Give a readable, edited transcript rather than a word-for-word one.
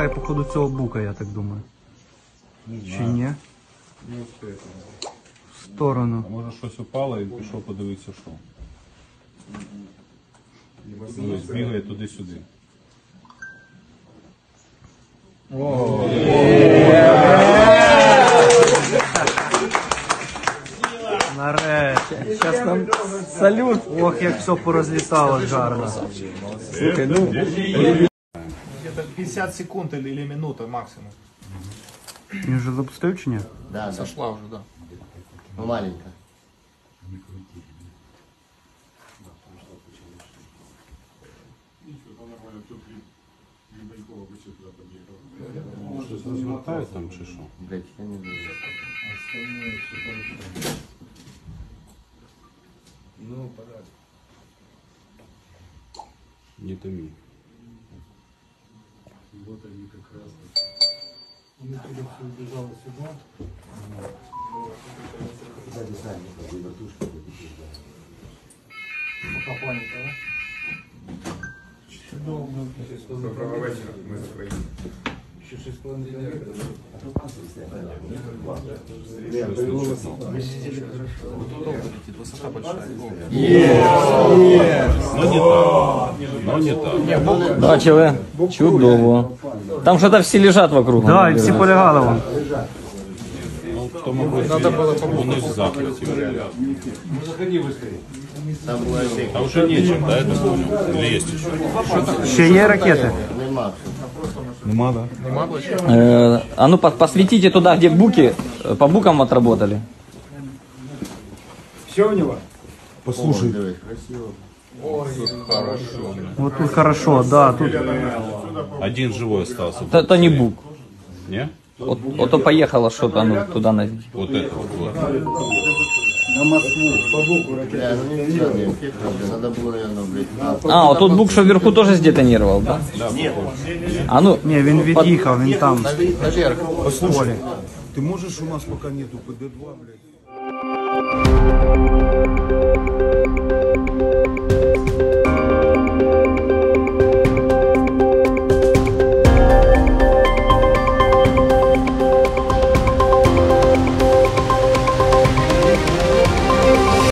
виглядає, походу, цього бука, я так думаю. Чи ні? Не успею. В сторону. А може щось упало і пішов подивитися, що. Ось бігає туди-сюди. Нарешті. Сейчас нам салют. Ох, як все порозліталось гарно. Слушай, ну... Где-то 50 секунд или минута максимум. Він вже запустив чи ні? Да, Сошла уже, да. ну маленько. Щось розмотає там чи що? Блять, я не знаю. Не томи. Доброго вечора, ми з України. Но не так. Бачили? Чудово. Там что-то все лежат вокруг. Так, і всі полягали вон. Ну, хто, мабуть, вони в захваті. Там була ще А вже нечем, да, это понял? Или есть еще? Ще є ракети? нема. Нема, да? А ну посветите туда, где буки, по букам отработали. Послушай, Дивись, красиво. Вот тут хорошо, да, тут один живой остался. Это не бук. Не? Вот то поехало что-то ну, туда на... Вот это вот. Бля, ну не все, не эффектно, бля. Надо было, наверное, блядь. А, вот тот бук, что вверху, тоже сдетонировал, да? А ну, ні, він від'їхав, він там. Послушай, ты можешь, у нас пока нету ПД-2, блядь.